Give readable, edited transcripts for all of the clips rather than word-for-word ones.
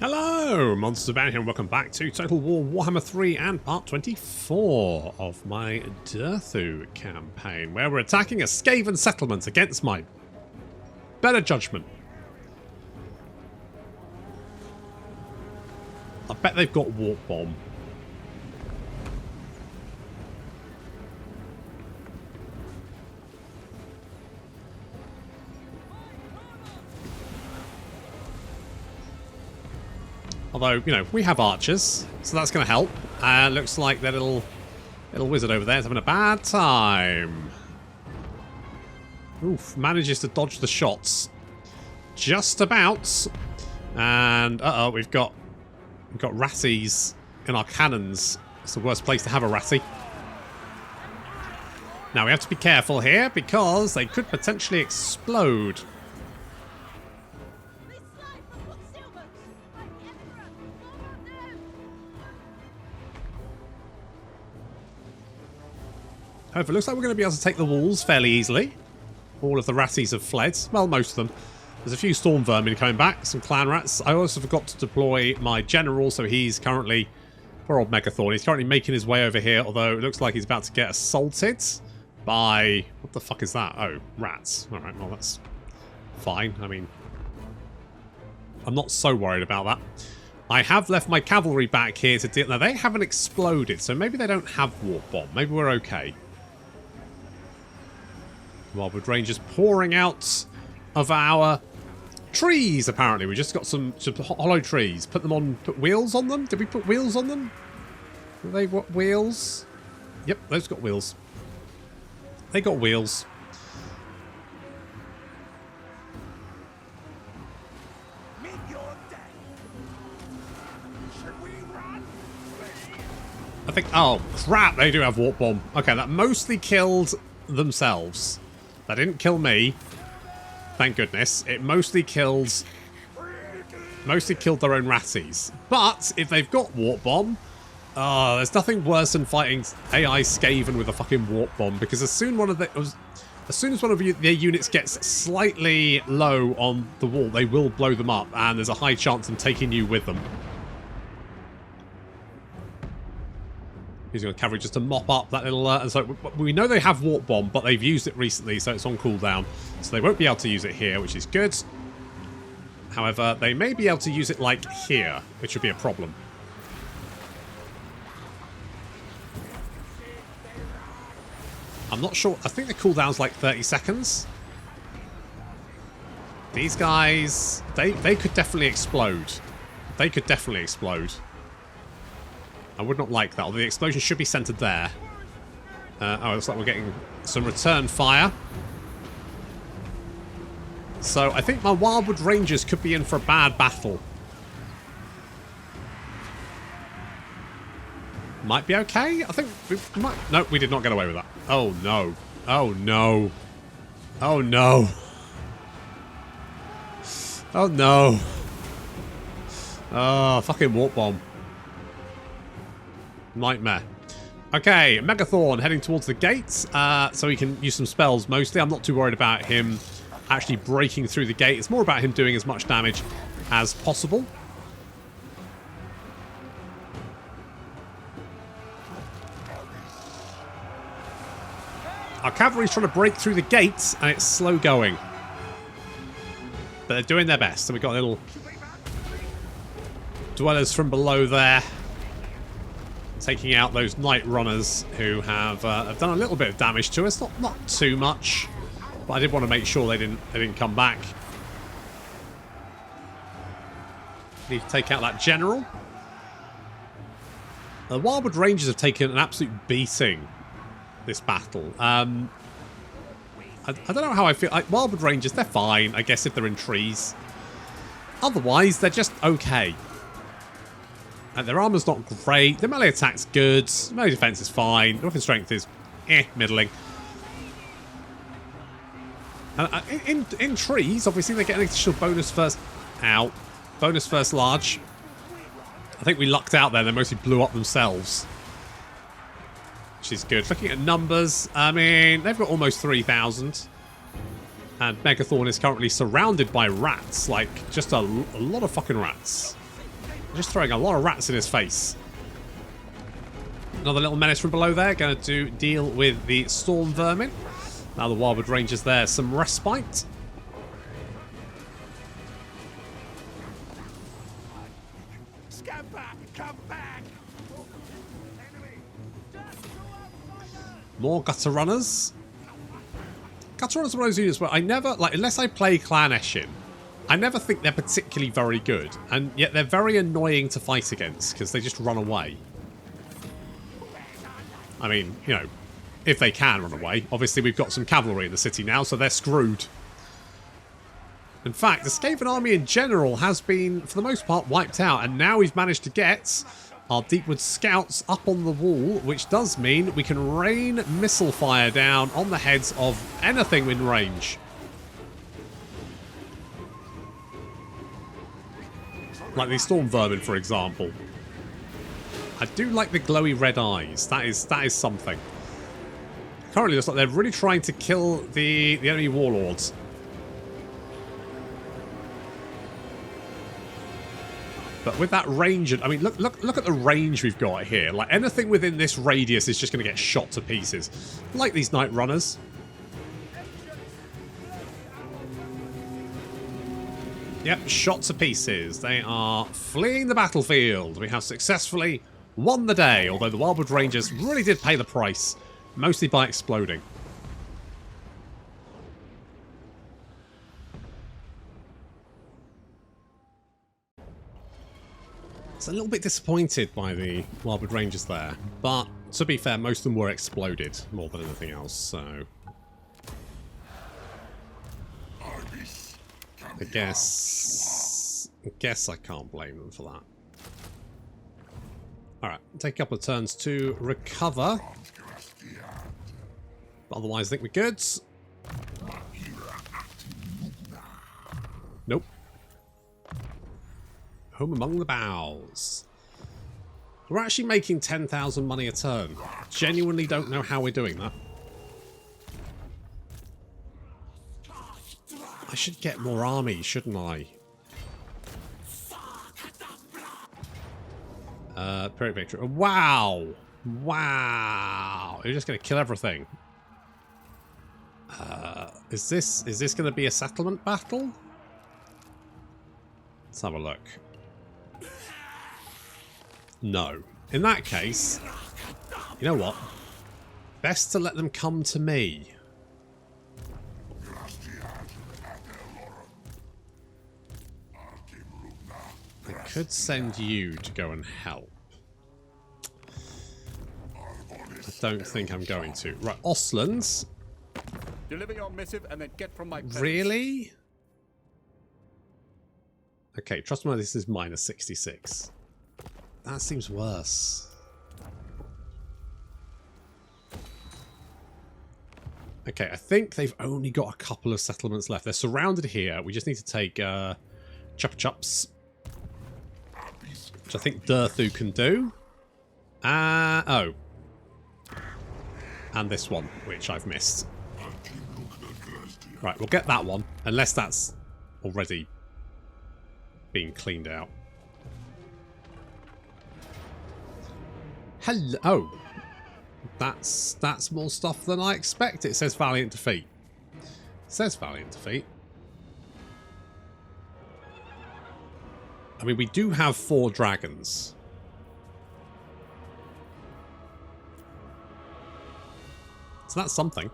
Hello, Monsters Bound here, and welcome back to Total War Warhammer 3 and part 24 of my Durthu campaign, where we're attacking a Skaven settlement against my better judgment. I bet they've got Warp Bomb. Although, you know, we have archers, so that's going to help. And looks like that little wizard over there is having a bad time. Oof, manages to dodge the shots. Just about. And, uh-oh, we've got ratties in our cannons. It's the worst place to have a ratty. Now, we have to be careful here, because they could potentially explode. However, it looks like we're going to be able to take the walls fairly easily. All of the ratties have fled. Well, most of them. There's a few storm vermin coming back, some clan rats. I also forgot to deploy my general, so he's currently... Poor old Megathorn. He's currently making his way over here, although it looks like he's about to get assaulted by... What the fuck is that? Oh, rats. Alright, well, that's fine. I mean, I'm not so worried about that. I have left my cavalry back here to deal... Now, they haven't exploded, so maybe they don't have Warp Bomb. Maybe we're okay. Wildwood Rangers pouring out of our trees, apparently. We just got some hollow trees. Put wheels on them? Did we put wheels on them? Are they what, wheels? Yep, those got wheels. They got wheels. I think... Oh, crap, they do have Warp Bomb. Okay, that mostly killed themselves. That didn't kill me. Thank goodness. It mostly killed their own ratties. But if they've got Warp Bomb, there's nothing worse than fighting AI Skaven with a fucking Warp Bomb, because as soon as one of their units gets slightly low on the wall, they will blow them up, and there's a high chance of them taking you with them. Using a cavalry just to mop up that little... and so we know they have Warp Bomb, but they've used it recently, so it's on cooldown. So they won't be able to use it here, which is good. However, they may be able to use it, like, here, which would be a problem. I'm not sure. I think the cooldown's like 30 seconds. These guys... They could definitely explode. They could definitely explode. I would not like that, although the explosion should be centered there. Oh, it looks like we're getting some return fire. So I think my Wildwood Rangers could be in for a bad battle. Might be okay? I think we might... No, we did not get away with that. Oh, no. Oh, no. Oh, no. Oh, no. Oh, fucking Warp Bomb. Nightmare. Okay, Megathorn heading towards the gates, so he can use some spells mostly. I'm not too worried about him actually breaking through the gate. It's more about him doing as much damage as possible. Our cavalry's trying to break through the gates, and it's slow going. But they're doing their best. So we've got little dwellers from below there, taking out those night runners who have done a little bit of damage to us. Not too much, but I did want to make sure they didn't come back. Need to take out that general. The Wildwood Rangers have taken an absolute beating this battle. I don't know how I feel. Wildwood Rangers, they're fine, I guess, if they're in trees. Otherwise, they're just okay. And their armor's not great. Their melee attack's good. Melee defense is fine. Weapon strength is middling. And in trees, obviously, they get an additional bonus first out. Bonus first large. I think we lucked out there. They mostly blew up themselves, which is good. Looking at numbers, I mean, they've got almost 3,000. And Megathorn is currently surrounded by rats. Like, just a lot of fucking rats. Just throwing a lot of rats in his face. Another little menace from below there. Going to deal with the storm vermin. Now the Wildwood Rangers there. Some respite. Come back. More gutter runners. Gutter runners are one of those units where I never, like, unless I play Slaanesh, I never think they're particularly very good. And yet they're very annoying to fight against because they just run away. I mean, you know, if they can run away. Obviously, we've got some cavalry in the city now, so they're screwed. In fact, the Skaven army in general has been, for the most part, wiped out. And now we've managed to get our Deepwood scouts up on the wall, which does mean we can rain missile fire down on the heads of anything in range. Like the storm vermin, for example. I do like the glowy red eyes. That is something. Currently, it looks like they're really trying to kill the enemy warlords. But with that range, I mean, look at the range we've got here. Like, anything within this radius is just going to get shot to pieces. Like these Night Runners. Yep, shot to pieces. They are fleeing the battlefield. We have successfully won the day, although the Wildwood Rangers really did pay the price, mostly by exploding. It's a little bit disappointed by the Wildwood Rangers there, but to be fair, most of them were exploded more than anything else, so I guess I can't blame them for that. Alright, take a couple of turns to recover. But otherwise, I think we're good. Nope. Home among the boughs. We're actually making 10,000 money a turn. Genuinely don't know how we're doing that. I should get more army, shouldn't I? Period victory. Wow! Wow! You're just going to kill everything. Is this going to be a settlement battle? Let's have a look. No. In that case, you know what? Best to let them come to me. I could send you to go and help. I don't think I'm going to. Right, Oslands. Deliver your missive and then get from my presence. Really? Okay, trust me, this is minus 66. That seems worse. Okay, I think they've only got a couple of settlements left. They're surrounded here. We just need to take Chuppa Chups, which I think Durthu can do. Oh. And this one, which I've missed. Right, we'll get that one, unless that's already being cleaned out. Hello. Oh. That's more stuff than I expect. It says Valiant Defeat. It says Valiant Defeat. I mean, we do have 4 dragons. So that's something.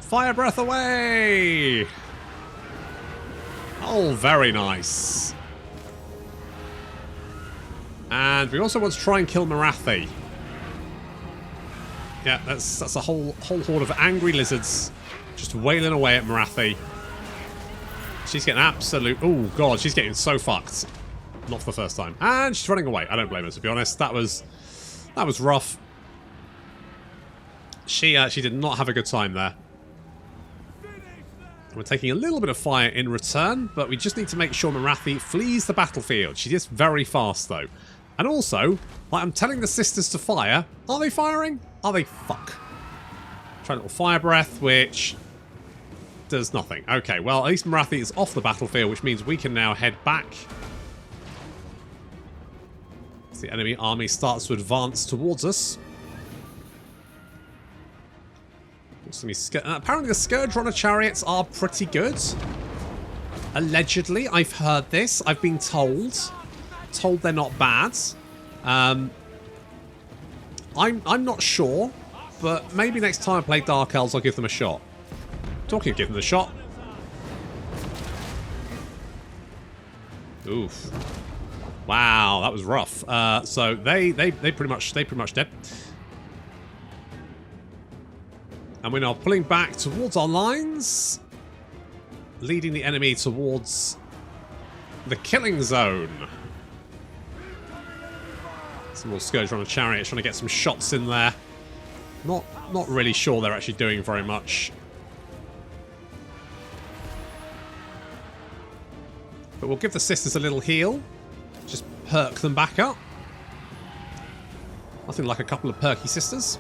Fire breath away! Oh, very nice. And we also want to try and kill Morathi. Yeah, that's a whole horde of angry lizards just wailing away at Morathi. She's getting absolute... Oh, God, she's getting so fucked. Not for the first time. And she's running away. I don't blame her, to be honest. That was rough. She did not have a good time there. We're taking a little bit of fire in return, but we just need to make sure Morathi flees the battlefield. She is very fast, though. And also, like I'm telling the sisters to fire. Are they firing? Are they? Fuck. Try a little fire breath, which does nothing. Okay, well, at least Morathi is off the battlefield, which means we can now head back. As the enemy army starts to advance towards us. Apparently the Scourge Runner chariots are pretty good. Allegedly, I've heard this. I've been told. Told they're not bad. I'm not sure, but maybe next time I play Dark Elves, I'll give them a shot. Talking of giving them a shot. Oof. Wow, that was rough. So they pretty much dead. And we're now pulling back towards our lines, leading the enemy towards the killing zone. Some more Scourge Runner chariots trying to get some shots in there. Not really sure they're actually doing very much. But we'll give the sisters a little heal. Just perk them back up. Nothing like a couple of perky sisters.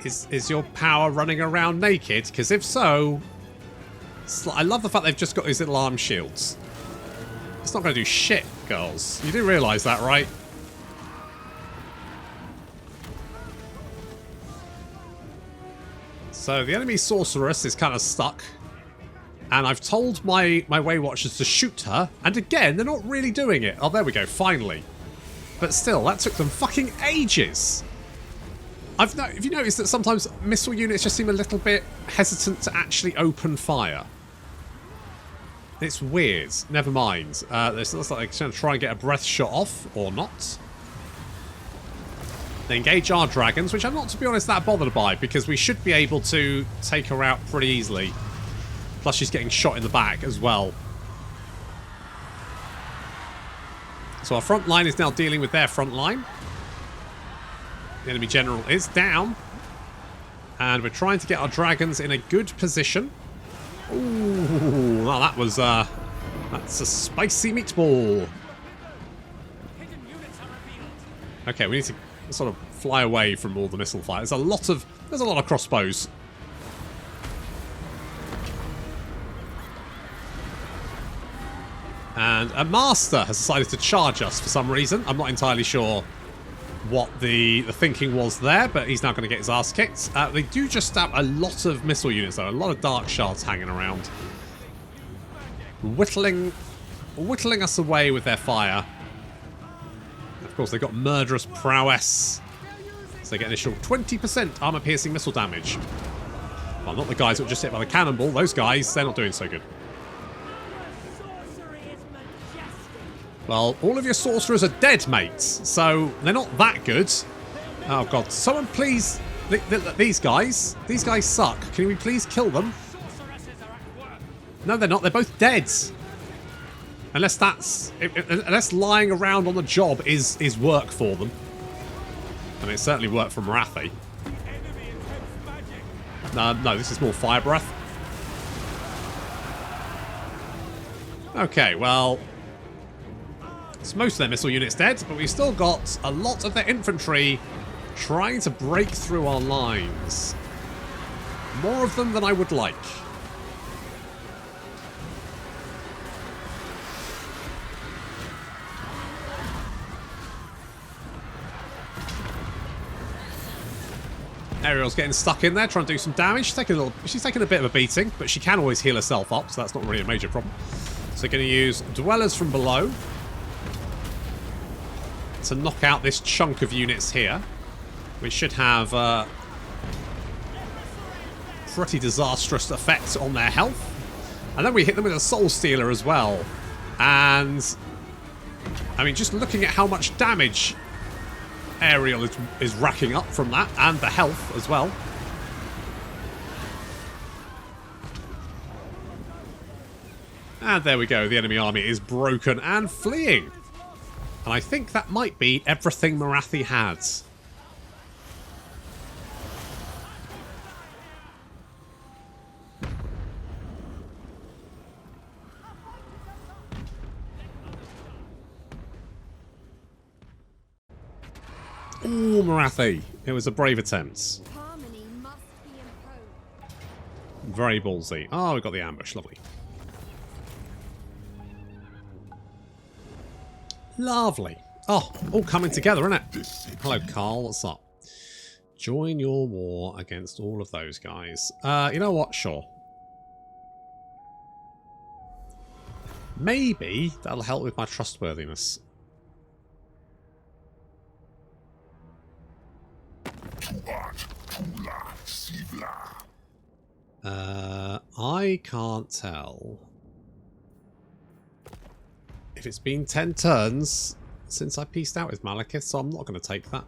Is your power running around naked? Because if so... I love the fact they've just got these little arm shields. It's not going to do shit, girls. You do realise that, right? So the enemy sorceress is kind of stuck. And I've told my Way Watchers to shoot her. And again, they're not really doing it. Oh, there we go, finally. But still, that took them fucking ages. Have you noticed that sometimes missile units just seem a little bit hesitant to actually open fire? It's weird. Never mind. This looks like they're going to try and get a breath shot off, or not. They engage our dragons, which I'm not, to be honest, that bothered by, because we should be able to take her out pretty easily. Plus, she's getting shot in the back as well. So our front line is now dealing with their front line. The enemy general is down. And we're trying to get our dragons in a good position. Ooh, well, that was, that's a spicy meatball. Okay, we need to sort of fly away from all the missile fire. There's a lot of crossbows. And a master has decided to charge us for some reason. I'm not entirely sure what the thinking was there, but he's now going to get his ass kicked. They do just have a lot of missile units, though. A lot of dark shards hanging around. Whittling us away with their fire. Of course, they've got murderous prowess. So they get initial 20% armor-piercing missile damage. Well, not the guys that were just hit by the cannonball. Those guys, they're not doing so good. Well, all of your sorcerers are dead, mates, so they're not that good. Oh, God. Someone please... These guys suck. Can we please kill them? No, they're not. They're both dead. Unless lying around on the job is work for them. I mean, it certainly worked for Morathi. No, this is more fire breath. Okay, well... So most of their missile units dead, but we've still got a lot of their infantry trying to break through our lines. More of them than I would like. Ariel's getting stuck in there, trying to do some damage. She's taking a bit of a beating, but she can always heal herself up, so that's not really a major problem. So going to use Dwellers from below to knock out this chunk of units here, which should have pretty disastrous effects on their health. And then we hit them with a Soul Stealer as well. And, I mean, just looking at how much damage Ariel is racking up from that, and the health as well. And there we go, the enemy army is broken and fleeing. And I think that might be everything Morathi had. Ooh, Morathi. It was a brave attempt. Harmony must be imposed. Very ballsy. Oh, we got the ambush. Lovely. Lovely. Oh, all coming together, isn't it? Hello, Carl. What's up? Join your war against all of those guys. You know what? Sure. Maybe that'll help with my trustworthiness. I can't tell if it's been 10 turns since I pieced out with Malekith, so I'm not going to take that.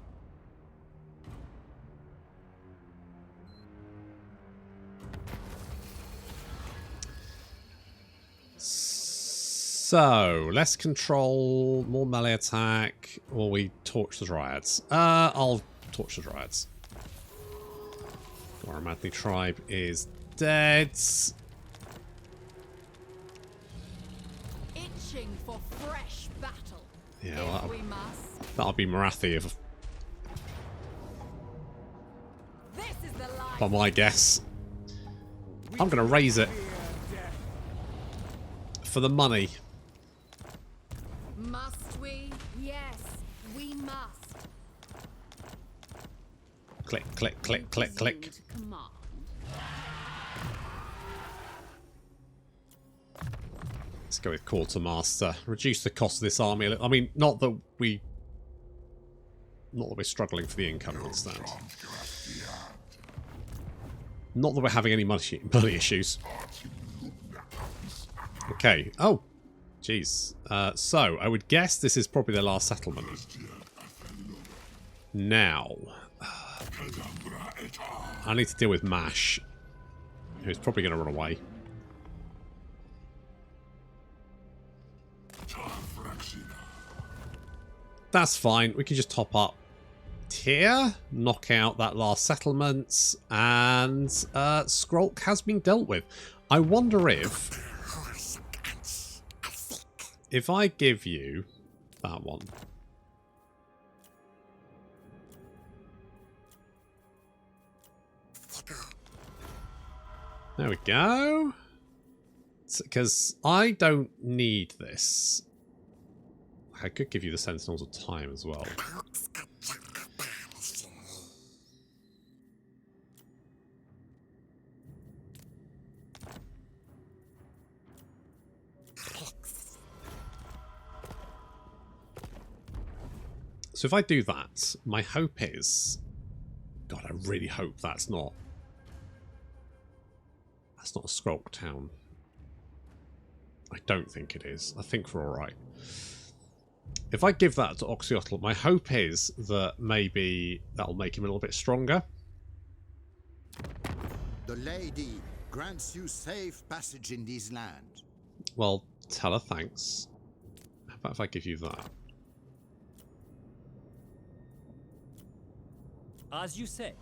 So, less control, more melee attack, or we torch the Dryads. I'll torch the Dryads. Morathi tribe is dead. Itching for fresh battle. Yeah, well, If we must. that'll be Morathi if, This is the life. by my guess. I'm going to raise it for the money. Must we? Yes, we must. Click, click, click, click, click. Command. Let's go with Quartermaster. Reduce the cost of this army a little. I mean, not that we're struggling for the income, I understand. Not that we're having any money issues. Okay. Oh, jeez. So I would guess this is probably their last settlement. Now, I need to deal with Mash, who's probably going to run away. That's fine. We can just top up tier, knock out that last settlement, and Skrulk has been dealt with. I wonder if I give you that one. There we go. Because I don't need this. I could give you the Sentinels of Time as well. So if I do that, my hope is... God, I really hope that's not a Skrulk town. I don't think it is. I think we're alright. If I give that to Oxyotl, my hope is that maybe that'll make him a little bit stronger. The lady grants you safe passage in these lands. Well, tell her thanks. How about if I give you that? As you say.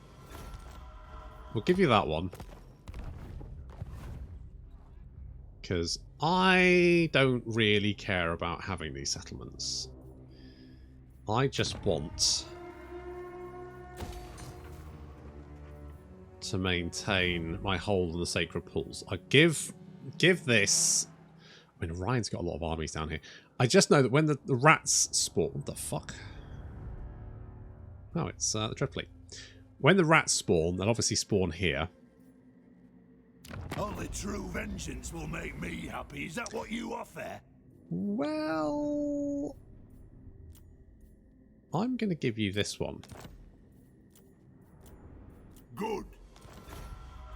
We'll give you that one. Because I don't really care about having these settlements. I just want to maintain my hold on the sacred pools. I give this... I mean, Ryan's got a lot of armies down here. I just know that when the rats spawn... What the fuck? Oh, it's the Dreadfleet. When the rats spawn, they'll obviously spawn here. Only true vengeance will make me happy. Is that what you offer? Well... I'm going to give you this one. Good.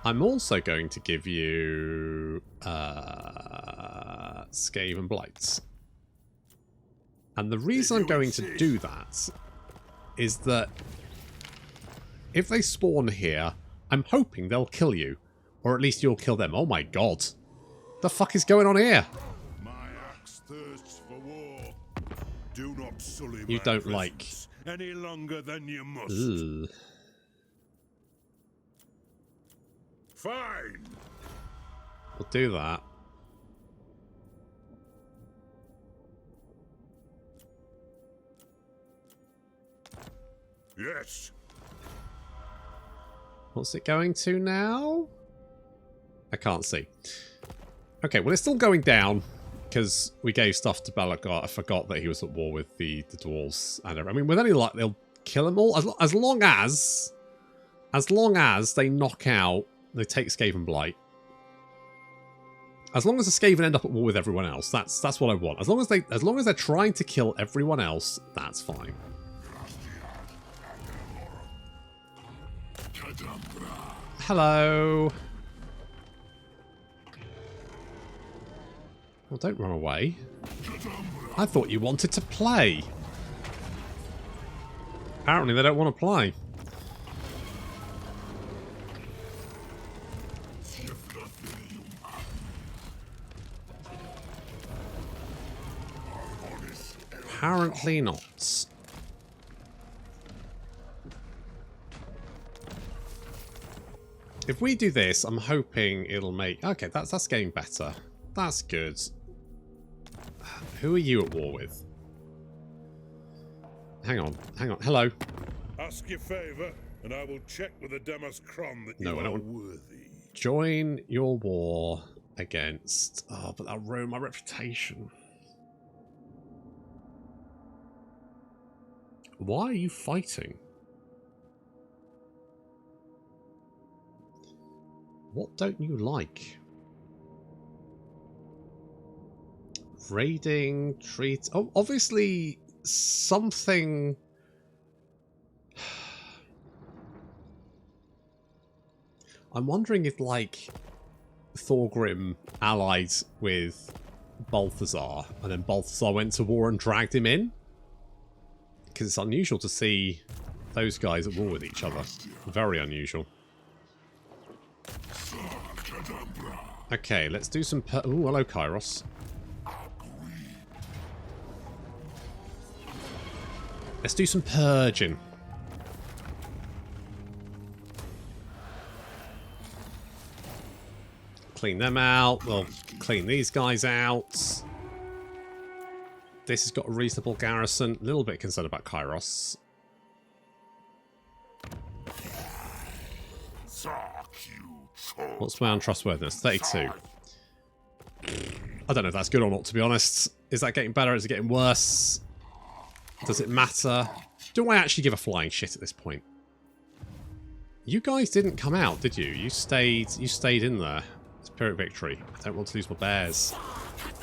I'm also going to give you Skave and Blights. And the reason I'm going to do that is that if they spawn here, I'm hoping they'll kill you. Or at least you'll kill them. Oh my god. The fuck is going on here? My axe thirsts for war. Do not sully You my don't like... presence any longer than you must. Ugh. Fine. We'll do that. Yes. What's it going to now? I can't see. Okay, well, it's still going down because we gave stuff to Belagor. I forgot that he was at war with the dwarves. And I mean, with any luck, they'll kill them all as long as they knock out, they take Skaven Blight. As long as the Skaven end up at war with everyone else, that's what I want. As long as they're trying to kill everyone else, that's fine. Hello. Well, don't run away. I thought you wanted to play. Apparently they don't want to play. Apparently not. If we do this, I'm hoping it'll make... Okay, that's getting better. That's good. Who are you at war with? Hang on. Hello. Ask your favour, and I will check with the Damas Kron that No, you I are don't worthy. Join your war against... Oh, but that'll ruin my reputation. Why are you fighting? What don't you like? Raiding, treat... Oh, obviously something... I'm wondering if, like, Thorgrim allied with Balthazar, and then Balthazar went to war and dragged him in? Because it's unusual to see those guys at war with each other. Very unusual. Okay, let's do some... Ooh, hello, Kairos. Let's do some purging. Clean them out. We'll clean these guys out. This has got a reasonable garrison. A little bit concerned about Kairos. What's my untrustworthiness? 32. I don't know if that's good or not, to be honest. Is that getting better? Is it getting worse? Does it matter? Do I actually give a flying shit at this point? You guys didn't come out, did you? You stayed in there. Spirit victory. I don't want to lose my bears.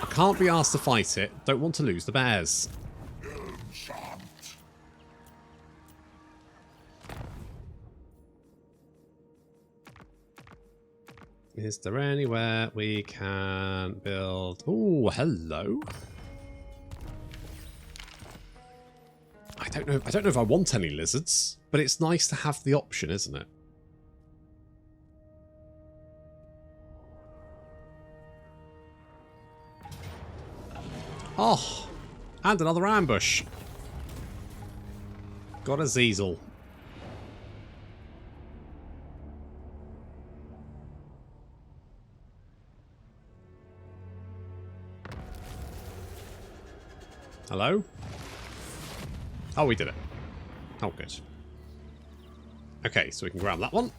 I can't be asked to fight it. Don't want to lose the bears. Is there anywhere we can build? Oh, hello. I don't know if I want any lizards, but it's nice to have the option, isn't it? Oh, and another ambush. Got a Ziesel. Hello? Oh, we did it. Oh, good. Okay, so we can grab that one.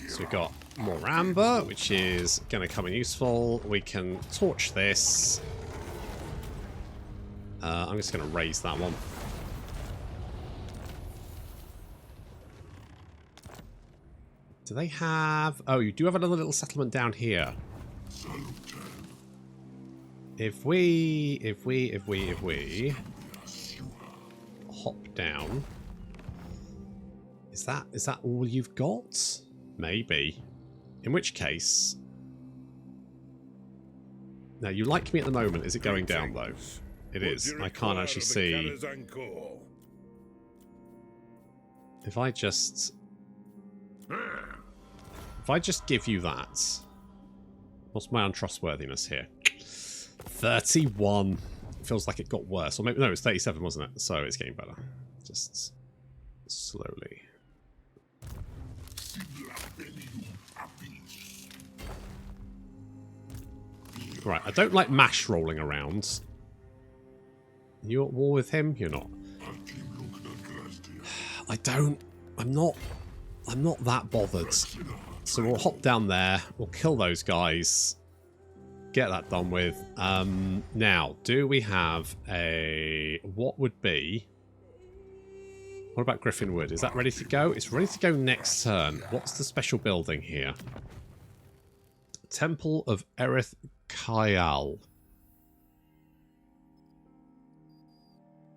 So we've got more amber, which is going to come in useful. We can torch this. I'm just going to raise that one. Do they have... Oh, you do have another little settlement down here. If we hop down, is that all you've got? Maybe. In which case, now you like me at the moment. Is it going down though? It is. I can't actually see. If I just give you that, what's my untrustworthiness here? 31. Feels like it got worse. Or maybe, no, it's 37, wasn't it? So it's getting better. Just slowly. Right, I don't like Mash rolling around. You at war with him? You're not. I don't. I'm not that bothered. So we'll hop down there. We'll kill those guys. Get that done with. Now, do we have a... What would be... What about Griffinwood? Is that ready to go? It's ready to go next turn. What's the special building here? Temple of Erith Kayal.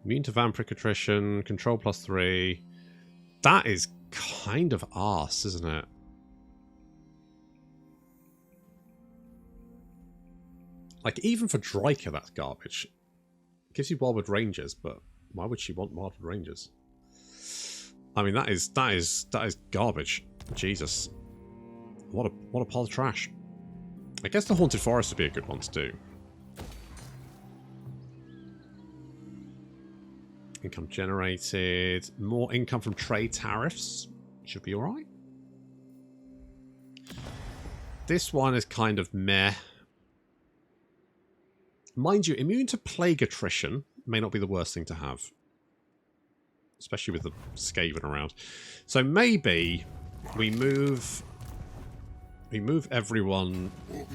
Immune to vampiric attrition. Control +3. That is kind of arse, isn't it? Like, even for Dryker, that's garbage. It gives you Wildwood Rangers, but why would she want Wildwood Rangers? I mean, that is garbage. Jesus. What a pile of trash. I guess the Haunted Forest would be a good one to do. Income generated. More income from trade tariffs. Should be alright. This one is kind of meh. Mind you, immune to plague attrition may not be the worst thing to have. Especially with the Skaven around. So maybe we move everyone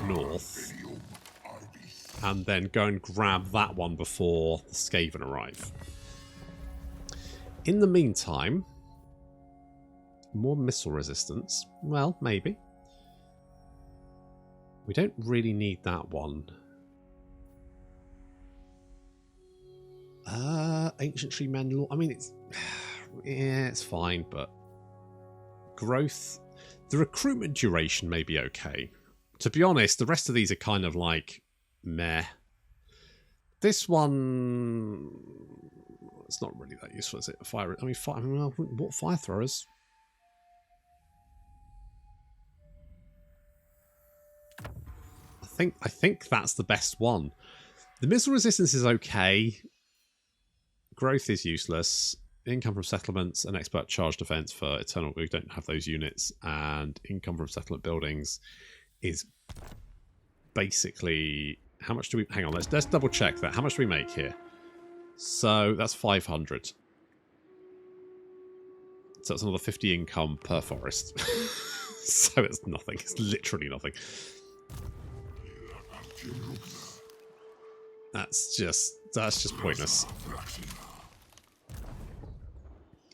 north and then go and grab that one before the Skaven arrive. In the meantime, more missile resistance. Well, maybe. We don't really need that one. Ancient Tree Men Law. I mean, it's... Yeah, it's fine, but... Growth... The recruitment duration may be okay. To be honest, the rest of these are kind of like... Meh. This one... It's not really that useful, is it? Fire... I mean, what fire throwers? I think that's the best one. The missile resistance is okay. Growth is useless. Income from settlements and expert charge defense for eternal. We don't have those units. And income from settlement buildings is basically... How much do we... Hang on, let's double check that. How much do we make here? So that's 500. So that's another 50 income per forest. So it's nothing. It's literally nothing. That's just pointless.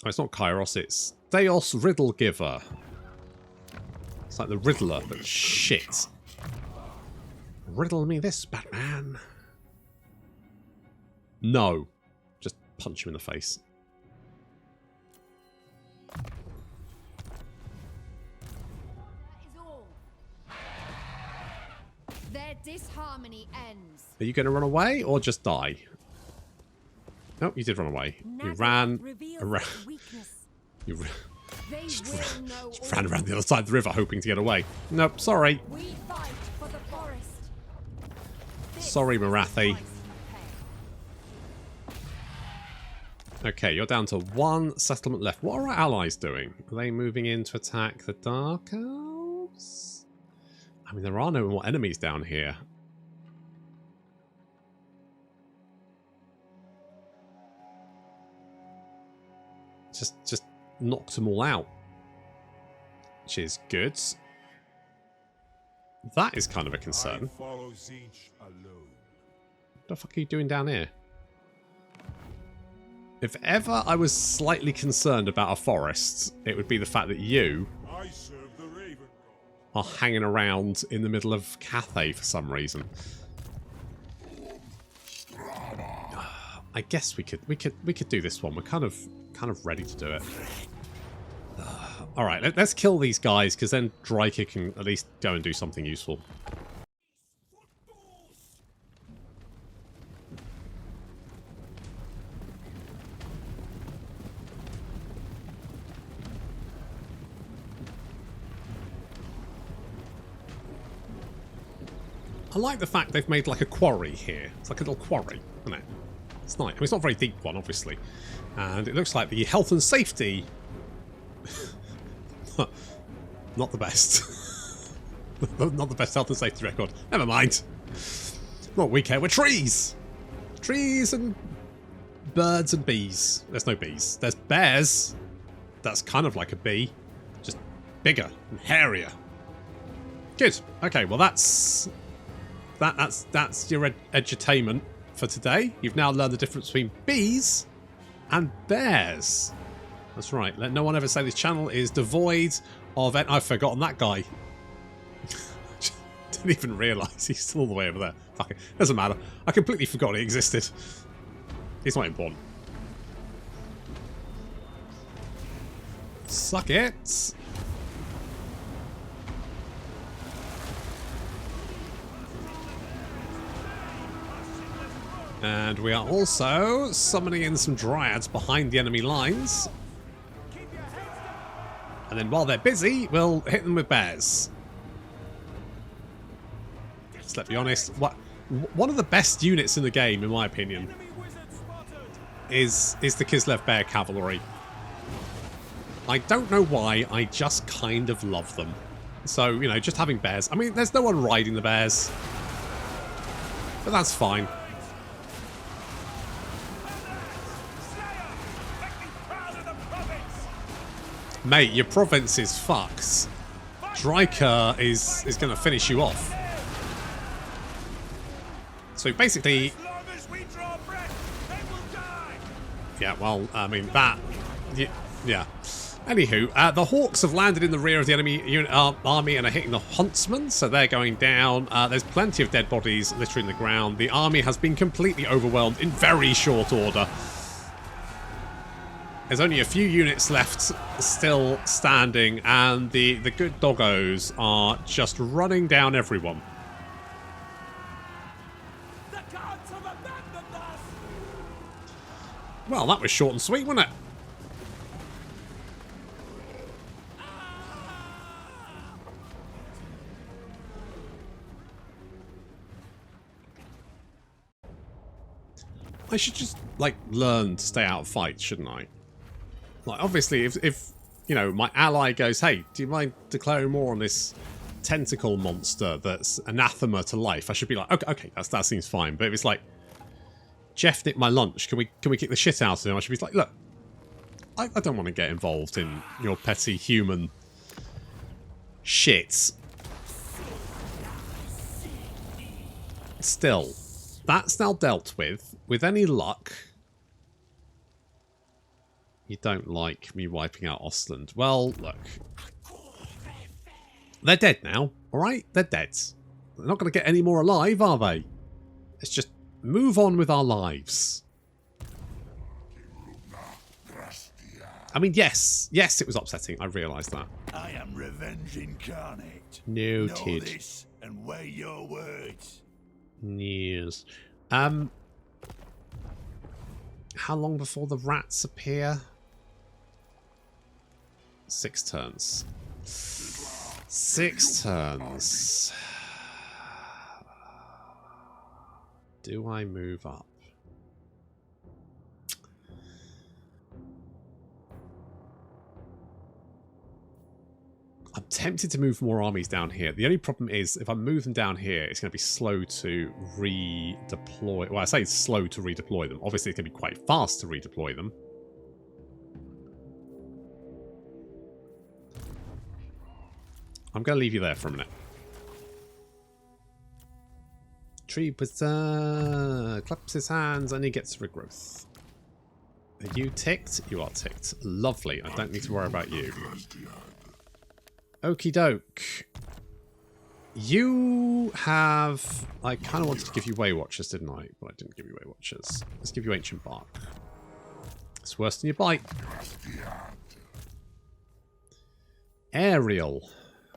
Oh, it's not Kairos, it's Deos Riddle Giver. It's like the Riddler, but shit. Riddle me this, Batman. No. Just punch him in the face. That is all. Their disharmony ends. Are you going to run away or just die? No, you did run away. You ran around. You ran around the other side of the river hoping to get away. Nope, sorry. We fight for the forest. Sorry, Morathi. Okay, you're down to one settlement left. What are our allies doing? Are they moving in to attack the Dark Elves? I mean, there are no more enemies down here. Just knocked them all out. Which is good. That is kind of a concern. What the fuck are you doing down here? If ever I was slightly concerned about a forest, it would be the fact that you are hanging around in the middle of Cathay for some reason. I guess we could do this one. We're kind of ready to do it. All right, let's kill these guys because then Dryker can at least go and do something useful. I like the fact they've made like a quarry here. It's like a little quarry, isn't it? It's nice. I mean, it's not a very deep one, obviously. And it looks like the health and safety... not the best. Not the best health and safety record. Never mind. What we care, we're trees! Trees and birds and bees. There's no bees. There's bears. That's kind of like a bee. Just bigger and hairier. Good. Okay, well that's your edutainment for today. You've now learned the difference between bees and bears. That's right. Let no one ever say this channel is devoid of... I've forgotten that guy. Didn't even realise he's still all the way over there. Fuck it. Doesn't matter. I completely forgot he existed. He's not important. Suck it. And we are also summoning in some dryads behind the enemy lines. And then while they're busy, we'll hit them with bears. Let's be honest. One of the best units in the game, in my opinion, is the Kislev Bear Cavalry. I don't know why, I just kind of love them. So, you know, just having bears. I mean, there's no one riding the bears. But that's fine. Mate, your province is fucked. Dryker is going to finish you off. So basically... Yeah, well, I mean, that... Yeah. Anywho, the Hawks have landed in the rear of the enemy army and are hitting the Huntsmen, so they're going down. There's plenty of dead bodies littering the ground. The army has been completely overwhelmed in very short order. There's only a few units left still standing, and the good doggos are just running down everyone. Well, that was short and sweet, wasn't it? I should just, like, learn to stay out of fights, shouldn't I? Like, obviously, if you know, my ally goes, hey, do you mind declaring more on this tentacle monster that's anathema to life? I should be like, okay, that seems fine. But if it's like, Jeff nicked my lunch, can we kick the shit out of him? I should be like, look, I don't want to get involved in your petty human shit. Still, that's now dealt with. With any luck, you don't like me wiping out Ostland. Well, look. They're dead now, alright? They're dead. They're not going to get any more alive, are they? Let's just move on with our lives. yes, it was upsetting. I realised that. I am revenge incarnate. Noted. Know this and weigh your words. Yes. How long before the rats appear? 6 turns. 6 turns. Do I move up? I'm tempted to move more armies down here. The only problem is, if I move them down here, it's going to be slow to redeploy. Well, I say it's slow to redeploy them. Obviously, it's going to be quite fast to redeploy them. I'm going to leave you there for a minute. Tree Wizard claps his hands and he gets regrowth. Are you ticked? You are ticked. Lovely. I don't need to worry about you. Okie doke. You have... I kind of wanted to give you Way Watchers, didn't I? But I didn't give you Way Watchers. Let's give you Ancient Bark. It's worse than your bite. Aerial.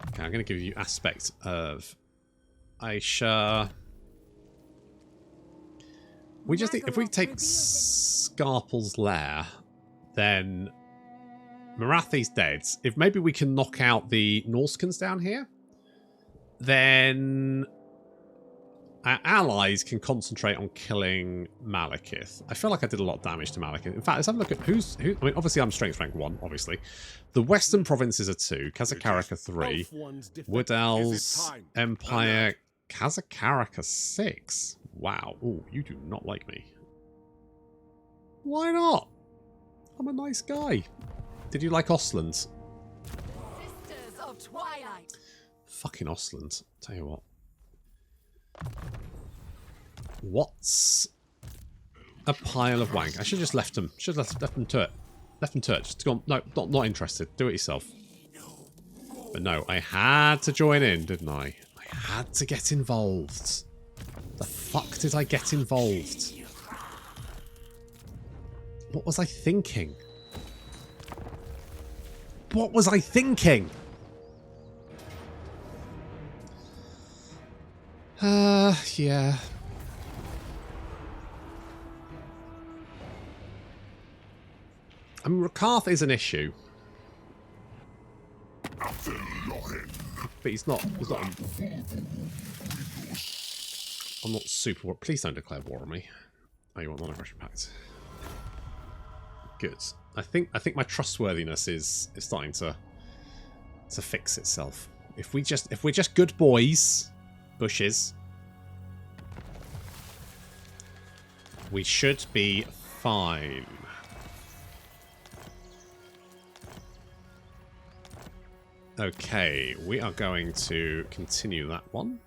Okay, I'm going to give you Aspect of Aisha. We just think, if we take Scarpel's Lair, then Morathi's dead. If maybe we can knock out the Norskins down here, then our allies can concentrate on killing Malekith. I feel like I did a lot of damage to Malekith. In fact, let's have a look at who's... I mean, obviously I'm strength rank 1, obviously. The Western provinces are 2, Kazakaraka 3, Wood Elves, Empire, Kazakaraka 6. wow. Ooh, you do not like me. Why not? I'm a nice guy. Did you like Ostlands? Sisters of Twilight. Fucking Ostlands. Tell you what. What's a pile of wank? I should have just left them. Should have left them to it. Left them to it. Just gone. No, not interested. Do it yourself. But no, I had to join in, didn't I? I had to get involved. The fuck did I get involved? What was I thinking? What was I thinking? Yeah. I mean, Rakarth is an issue. But he's not I'm not super... Please don't declare war on me. Oh, you want non-aggression pact. Good. I think my trustworthiness is starting to fix itself. If we're just good boys, bushes, we should be fine. Okay, we are going to continue that one.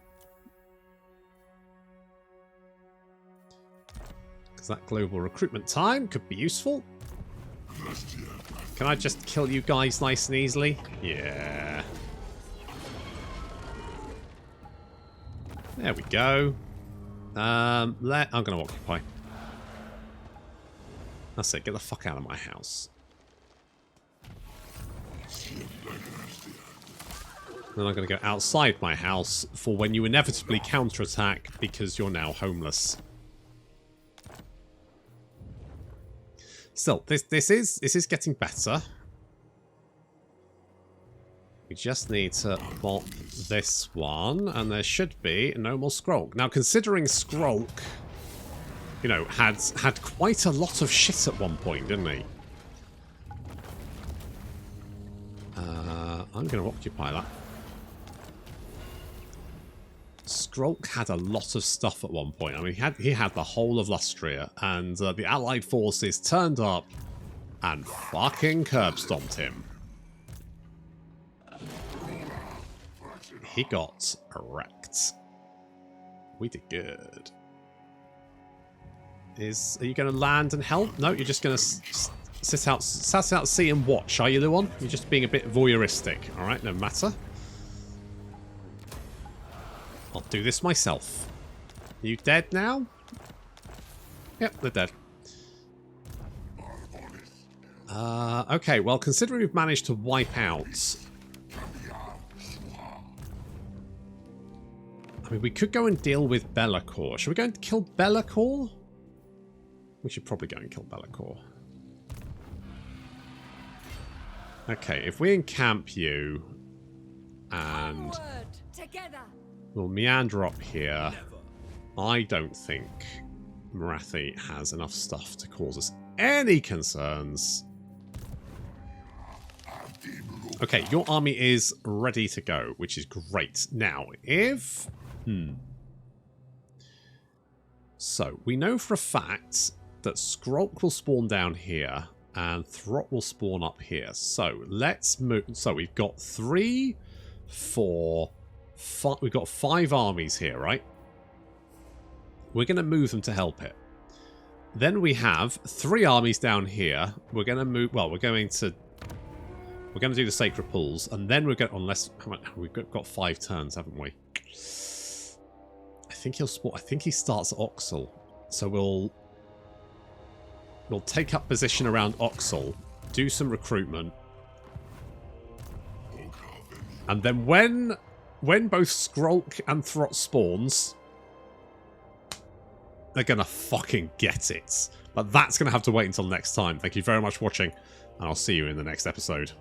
Because that global recruitment time could be useful. Can I just kill you guys nice and easily? Yeah. There we go. I'm going to occupy. That's it. Get the fuck out of my house. Then I'm going to go outside my house for when you inevitably counterattack because you're now homeless. Still, this is getting better. We just need to bot this one, and there should be no more Skrulk. Now, considering Skrulk, you know, had quite a lot of shit at one point, didn't he? I'm going to occupy that. Skrulk had a lot of stuff at one point. I mean, he had the whole of Lustria, and the Allied forces turned up and fucking curb stomped him. He got wrecked. We did good. Are you going to land and help? No, you're just going to sit out at sea and watch, are you, the one? You're just being a bit voyeuristic. All right, no matter. I'll do this myself. You dead now? Yep, they're dead. Okay, well, considering we've managed to wipe out... I mean, we could go and deal with Be'lakor. Should we go and kill Be'lakor? We should probably go and kill Be'lakor. Okay, if we encamp you and... Together. We'll meander up here. I don't think Morathi has enough stuff to cause us any concerns. Okay, your army is ready to go, which is great. Now, if... So, we know for a fact that Skrulk will spawn down here and Throt will spawn up here. So, let's move... So, we've got 3, 4... We've got 5 armies here, right? We're going to move them to help it. Then we have 3 armies down here. We're going to move... Well, we're going to do the Sacred Pools, and then we're going... Unless... We've got 5 turns, haven't we? I think he'll spawn... I think he starts at Oxel. So we'll take up position around Oxel, do some recruitment. And then when both Skrulk and Throt spawns, they're going to fucking get it. But that's going to have to wait until next time. Thank you very much for watching, and I'll see you in the next episode.